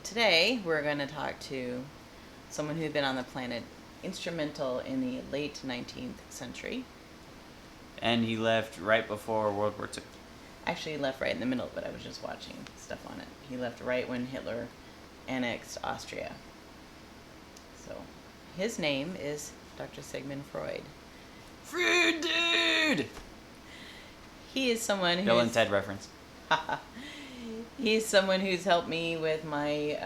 today we're going to talk to someone who had been on the planet instrumental in the late 19th century. And he left right before World War II. Actually, he left right in the middle, but I was just watching stuff on it. He left right when Hitler annexed Austria. So, his name is Dr. Sigmund Freud. Freud, dude! He is someone who's... Bill and Ted reference. He's someone who's helped me with my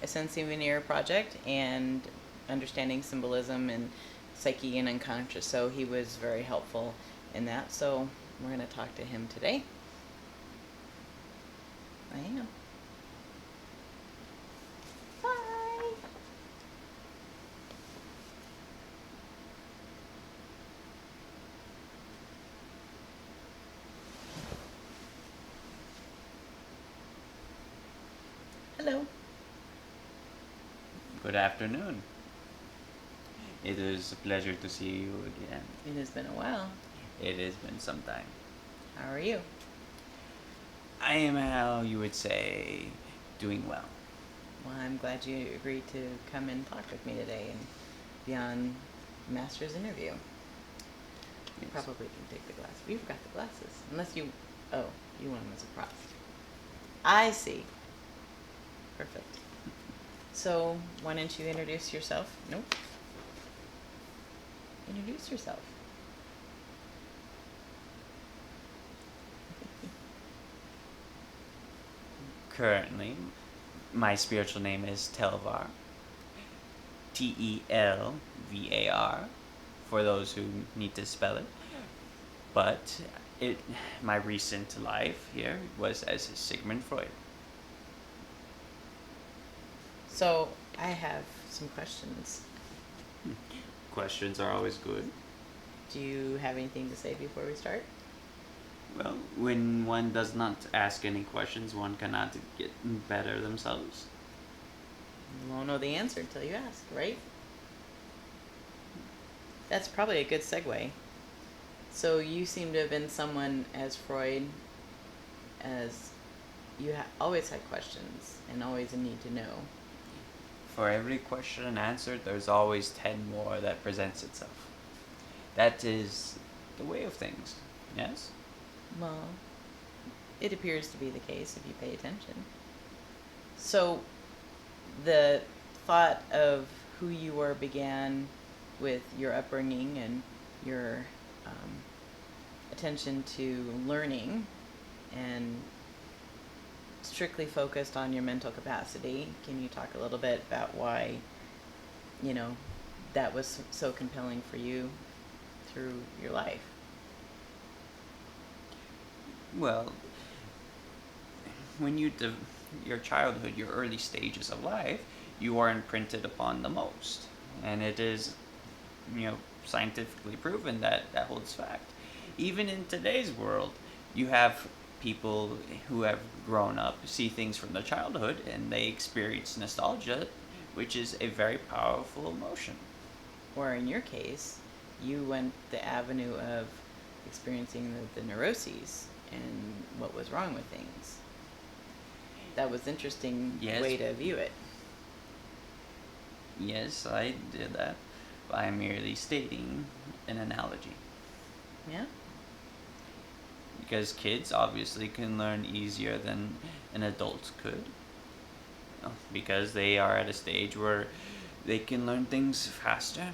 Ascend Souvenir project and understanding symbolism and psyche and unconscious. So he was very helpful in that. So we're going to talk to him today. I am. Bye. Hello. Good afternoon. It is a pleasure to see you again. It has been a while. It has been some time. How are you? I am, how you would say, doing well. Well, I'm glad you agreed to come and talk with me today and be on Master's interview. You Yes. probably can take the glasses. You've got the glasses. Unless you... Oh, you want them as a prop. I see. Perfect. So, why don't you introduce yourself? Nope. Introduce yourself. Currently, my spiritual name is Telvar. Telvar, for those who need to spell it. But my recent life here was as Sigmund Freud. So, I have some questions. Questions are always good. Do you have anything to say before we start? Well, when one does not ask any questions, one cannot get better themselves. You won't know the answer until you ask, right? That's probably a good segue. So you seem to have been someone as Freud, as you always had questions and always a need to know. For every question answered, there's always 10 more that presents itself. That is the way of things, yes? Well, it appears to be the case if you pay attention. So the thought of who you were began with your upbringing and your attention to learning and strictly focused on your mental capacity. Can you talk a little bit about why, that was so compelling for you through your life? Well, when your childhood, your early stages of life, you are imprinted upon the most. And it is, scientifically proven that holds fact. Even in today's world, you have people who have grown up see things from their childhood and they experience nostalgia, which is a very powerful emotion. Or in your case, you went the avenue of experiencing the neuroses and what was wrong with things. That was interesting Yes. way to view it. Yes, I did that by merely stating an analogy. Yeah? Because kids obviously can learn easier than an adult could. Because they are at a stage where they can learn things faster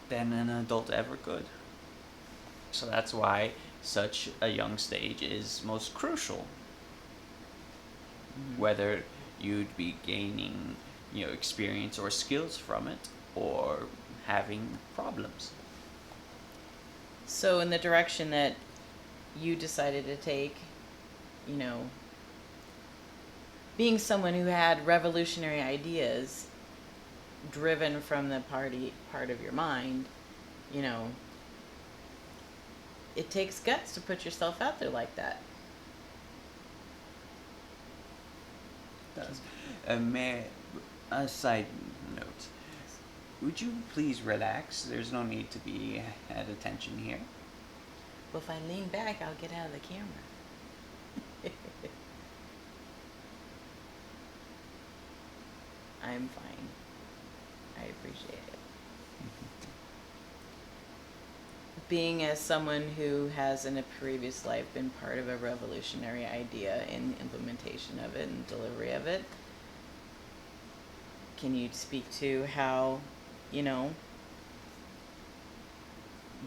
than an adult ever could. So that's why such a young stage is most crucial. Mhm. Whether you'd be gaining, experience or skills from it, or having problems. So in the direction that you decided to take, being someone who had revolutionary ideas driven from the part of your mind, it takes guts to put yourself out there like that. Does. A side note. Would you please relax? There's no need to be at attention here. Well, if I lean back, I'll get out of the camera. I'm fine. I appreciate it. Being as someone who has in a previous life been part of a revolutionary idea in implementation of it and delivery of it, can you speak to how, you know,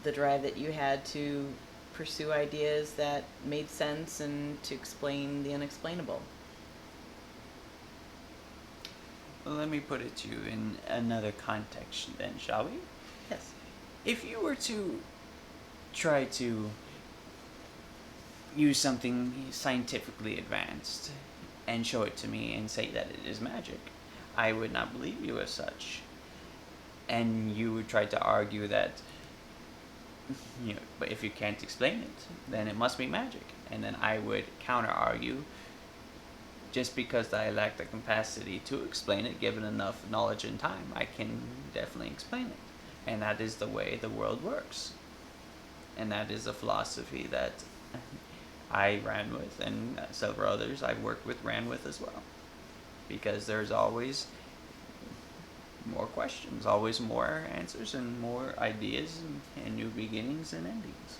the drive that you had to pursue ideas that made sense and to explain the unexplainable? Well, let me put it to you in another context then, shall we? Yes. If you were to try to use something scientifically advanced and show it to me and say that it is magic, I would not believe you as such. And you would try to argue that, but if you can't explain it, then it must be magic. And then I would counter argue, just because I lack the capacity to explain it, given enough knowledge and time, I can definitely explain it. And that is the way the world works. And that is a philosophy that I ran with, and several others I've worked with ran with as well. Because there's always more questions, always more answers, and more ideas, and new beginnings and endings.